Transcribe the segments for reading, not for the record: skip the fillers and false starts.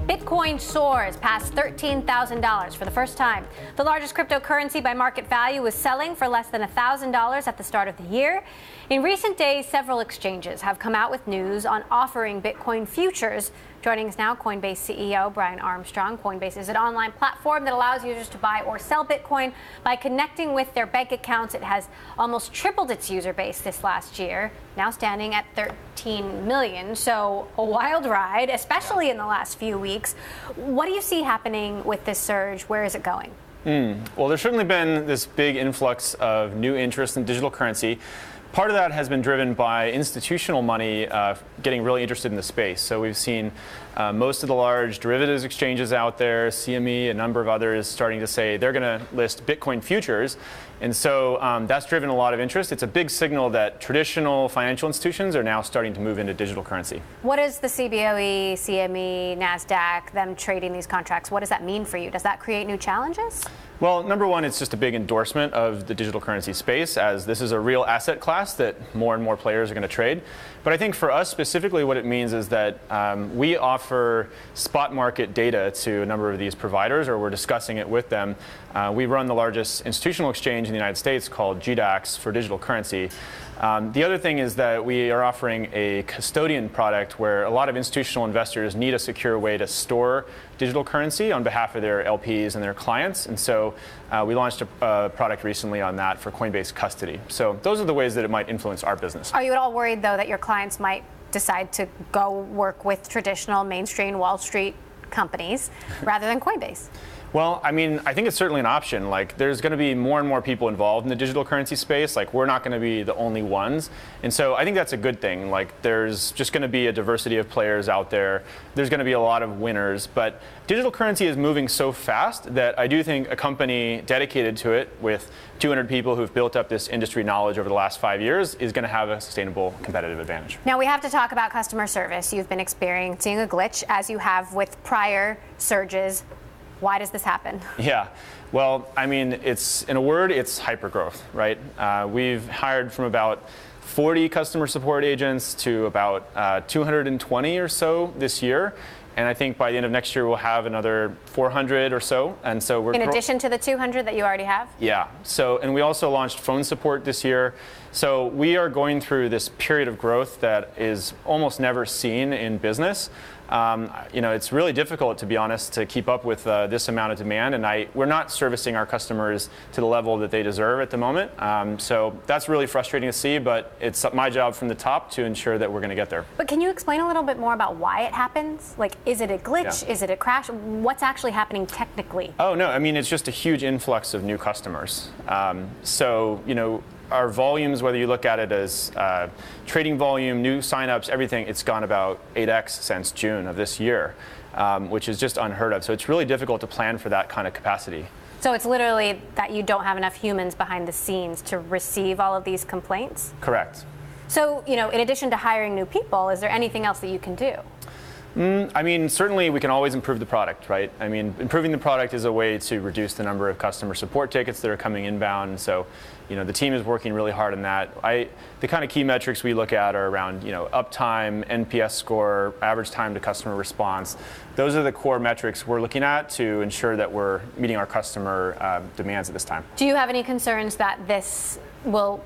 Bitcoin soars past $13,000 for the first time. The largest cryptocurrency by market value was selling for less than $1,000 at the start of the year. In recent days, several exchanges have come out with news on offering Bitcoin futures. Joining us now, Coinbase CEO Brian Armstrong. Coinbase is an online platform that allows users to buy or sell Bitcoin by connecting with their bank accounts. It has almost tripled its user base this last year, now standing at 13 million. So a wild ride, especially in the last few weeks. What do you see happening with this surge? Where is it going? Well, there's certainly been this big influx of new interest in digital currency. Part of that has been driven by institutional money getting really interested in the space. So we've seen most of the large derivatives exchanges out there, CME, a number of others, starting to say they're going to list Bitcoin futures. And so that's driven a lot of interest. It's a big signal that traditional financial institutions are now starting to move into digital currency. What is the CBOE, CME, NASDAQ, them trading these contracts? What does that mean for you? Does that create new challenges? Well, number one, it's just a big endorsement of the digital currency space, as this is a real asset class that more and more players are going to trade. But I think for us specifically, what it means is that we offer spot market data to a number of these providers, or we're discussing it with them. We run the largest institutional exchange in the United States called GDAX for digital currency. The other thing is that we are offering a custodian product where a lot of institutional investors need a secure way to store digital currency on behalf of their LPs and their clients. And so we launched a product recently on that for Coinbase custody. So those are the ways that it might influence our business. Are you at all worried, though, that your clients might decide to go work with traditional mainstream Wall Street companies rather than Coinbase? Well, I mean, I think it's certainly an option. Like, there's going to be more and more people involved in the digital currency space. Like, we're not going to be the only ones. And so I think that's a good thing. Like, there's just going to be a diversity of players out there. There's going to be a lot of winners. But digital currency is moving so fast that I do think a company dedicated to it with 200 people who've built up this industry knowledge over the last 5 years is going to have a sustainable competitive advantage. Now, we have to talk about customer service. You've been experiencing a glitch, as you have with prior surges. Why does this happen? Yeah, well, I mean, in a word, it's hypergrowth, right? We've hired from about 40 customer support agents to about 220 or so this year. And I think by the end of next year, we'll have another 400 or so. And so we're in addition to the 200 that you already have? Yeah. So, and we also launched phone support this year. So we are going through this period of growth that is almost never seen in business. It's really difficult, to be honest, to keep up with this amount of demand, and we're not servicing our customers to the level that they deserve at the moment. So that's really frustrating to see, but it's my job from the top to ensure that we're going to get there. But can you explain a little bit more about why it happens? Like, is it a glitch? Yeah. Is it a crash? What's actually happening technically? Oh, no, I mean, it's just a huge influx of new customers. Our volumes, whether you look at it as trading volume, new signups, everything, it's gone about 8x since June of this year, which is just unheard of. So it's really difficult to plan for that kind of capacity. So it's literally that you don't have enough humans behind the scenes to receive all of these complaints? Correct. So, in addition to hiring new people, is there anything else that you can do? I mean, certainly we can always improve the product, right? I mean, improving the product is a way to reduce the number of customer support tickets that are coming inbound. So, the team is working really hard on that. The kind of key metrics we look at are around, uptime, NPS score, average time to customer response. Those are the core metrics we're looking at to ensure that we're meeting our customer demands at this time. Do you have any concerns that this will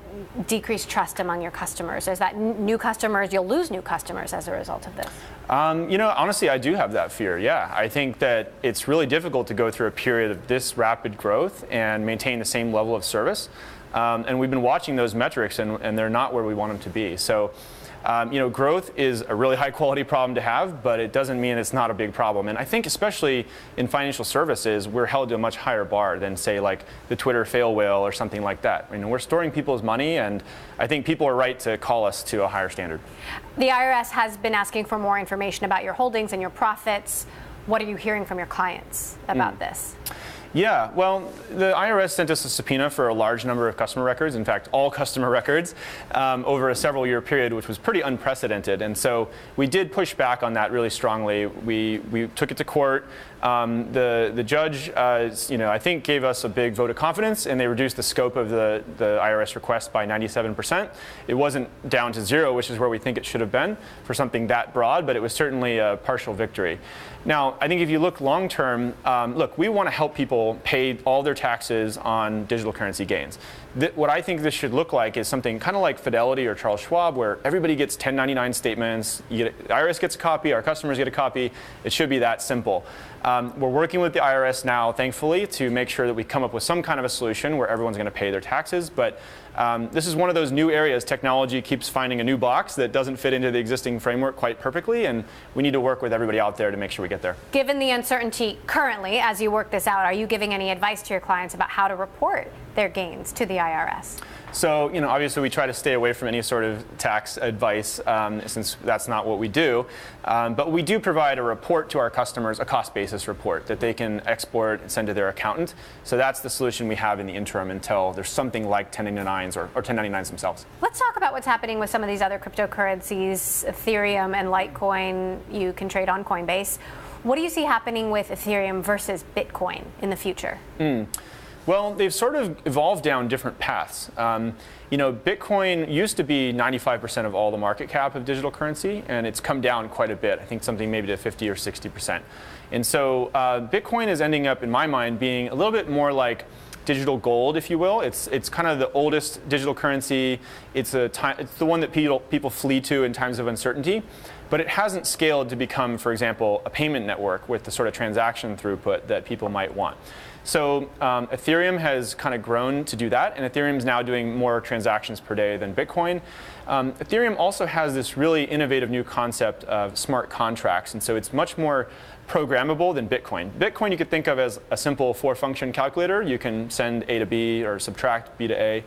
decrease trust among your customers? Is that you'll lose new customers as a result of this? Honestly, I do have that fear, yeah. I think that it's really difficult to go through a period of this rapid growth and maintain the same level of service. And we've been watching those metrics, and they're not where we want them to be. So, growth is a really high quality problem to have, but it doesn't mean it's not a big problem. And I think especially in financial services, we're held to a much higher bar than, say, like the Twitter fail whale or something like that. We're storing people's money, and I think people are right to call us to a higher standard. The IRS has been asking for more information about your holdings and your profits. What are you hearing from your clients about this? Yeah, well, the IRS sent us a subpoena for a large number of customer records, in fact, all customer records, over a several-year period, which was pretty unprecedented. And so we did push back on that really strongly. We took it to court. The judge, I think, gave us a big vote of confidence, and they reduced the scope of the IRS request by 97%. It wasn't down to 0, which is where we think it should have been for something that broad, but it was certainly a partial victory. Now, I think if you look long term, look, we want to help people pay all their taxes on digital currency gains. What I think this should look like is something kind of like Fidelity or Charles Schwab, where everybody gets 1099 statements. The IRS gets a copy, our customers get a copy. It should be that simple. We're working with the IRS now, thankfully, to make sure that we come up with some kind of a solution where everyone's going to pay their taxes. But this is one of those new areas. Technology keeps finding a new box that doesn't fit into the existing framework quite perfectly, and we need to work with everybody out there to make sure we get there. Given the uncertainty currently, as you work this out, are you giving any advice to your clients about how to report their gains to the IRS? So, obviously we try to stay away from any sort of tax advice since that's not what we do. But we do provide a report to our customers, a cost basis report that they can export and send to their accountant. So that's the solution we have in the interim until there's something like 1099s or 1099s themselves. Let's talk about what's happening with some of these other cryptocurrencies, Ethereum and Litecoin. You can trade on Coinbase. What do you see happening with Ethereum versus Bitcoin in the future? Well, they've sort of evolved down different paths. Bitcoin used to be 95% of all the market cap of digital currency, and it's come down quite a bit. I think something maybe to 50 or 60%. And so Bitcoin is ending up, in my mind, being a little bit more like digital gold, if you will. It's kind of the oldest digital currency. It's the one that people flee to in times of uncertainty. But it hasn't scaled to become, for example, a payment network with the sort of transaction throughput that people might want. So Ethereum has kind of grown to do that, and Ethereum is now doing more transactions per day than Bitcoin. Ethereum also has this really innovative new concept of smart contracts, and so it's much more programmable than Bitcoin. Bitcoin you could think of as a simple 4-function calculator. You can send A to B or subtract B to A.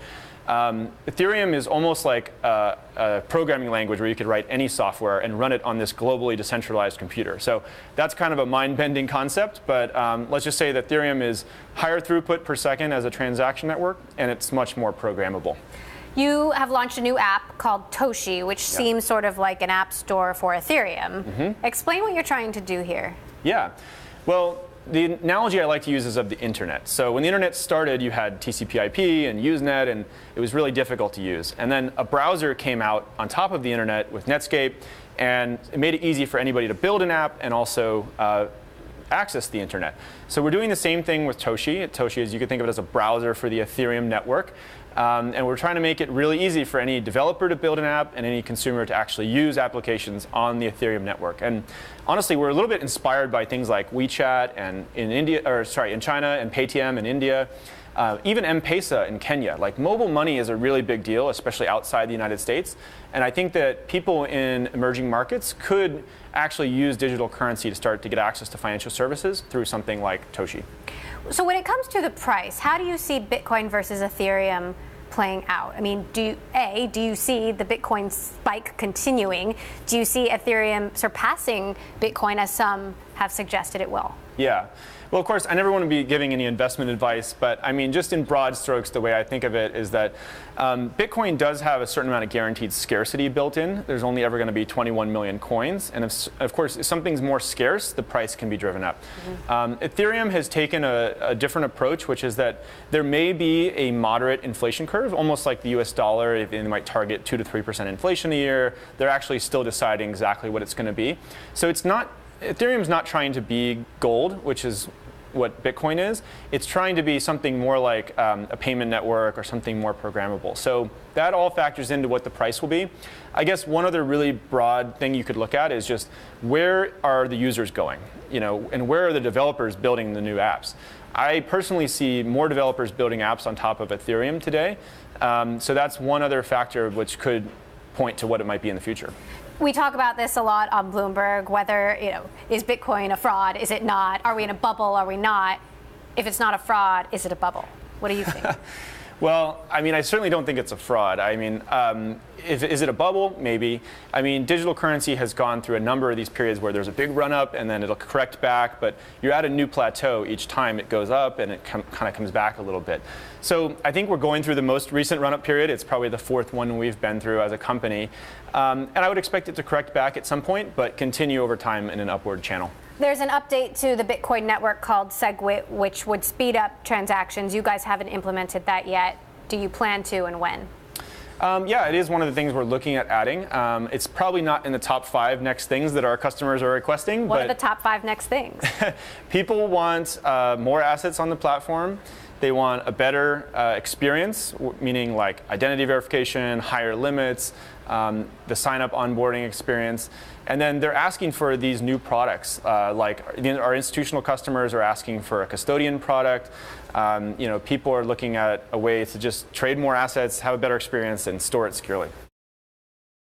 Ethereum is almost like a programming language where you could write any software and run it on this globally decentralized computer. So that's kind of a mind-bending concept, but let's just say that Ethereum is higher throughput per second as a transaction network, and it's much more programmable. You have launched a new app called Toshi, which seems sort of like an app store for Ethereum. Explain what you're trying to do here. Yeah. Well, the analogy I like to use is of the internet. So when the internet started, you had TCP/IP and Usenet, and it was really difficult to use. And then a browser came out on top of the internet with Netscape, and it made it easy for anybody to build an app and also access the internet. So we're doing the same thing with Toshi. Toshi is, you could think of it as a browser for the Ethereum network. And we're trying to make it really easy for any developer to build an app and any consumer to actually use applications on the Ethereum network. And honestly, we're a little bit inspired by things like WeChat and in China, and Paytm in India, even M-Pesa in Kenya. Like, mobile money is a really big deal, especially outside the United States. And I think that people in emerging markets could actually use digital currency to start to get access to financial services through something like Toshi. So when it comes to the price, how do you see Bitcoin versus Ethereum playing out? I mean, do you see the Bitcoin spike continuing? Do you see Ethereum surpassing Bitcoin, as some have suggested it will? Yeah. Well, of course, I never want to be giving any investment advice, but I mean, just in broad strokes, the way I think of it is that Bitcoin does have a certain amount of guaranteed scarcity built in. There's only ever going to be 21 million coins. And of course, if something's more scarce, the price can be driven up. Ethereum has taken a different approach, which is that there may be a moderate inflation curve, almost like the US dollar. They might target 2 to 3% inflation a year. They're actually still deciding exactly what it's going to be. So Ethereum's not trying to be gold, which is what Bitcoin is. It's trying to be something more like a payment network or something more programmable. So that all factors into what the price will be. I guess one other really broad thing you could look at is just where are the users going, and where are the developers building the new apps. I personally see more developers building apps on top of Ethereum today. So that's one other factor which could point to what it might be in the future. We talk about this a lot on Bloomberg, whether, is Bitcoin a fraud? Is it not? Are we in a bubble? Are we not? If it's not a fraud, is it a bubble? What do you think? Well, I mean, I certainly don't think it's a fraud. I mean, is it a bubble? Maybe. I mean, digital currency has gone through a number of these periods where there's a big run up and then it'll correct back, but you're at a new plateau each time it goes up and it kind of comes back a little bit. So I think we're going through the most recent run up period. It's probably the fourth one we've been through as a company. And I would expect it to correct back at some point, but continue over time in an upward channel. There's an update to the Bitcoin network called SegWit, which would speed up transactions. You guys haven't implemented that yet. Do you plan to, and when? Yeah, it is one of the things we're looking at adding. It's probably not in the top 5 next things that our customers are requesting. What are the top 5 next things? People want more assets on the platform. They want a better experience, meaning like identity verification, higher limits, the sign-up onboarding experience. And then they're asking for these new products. Like our institutional customers are asking for a custodian product. People are looking at a way to just trade more assets, have a better experience, and store it securely.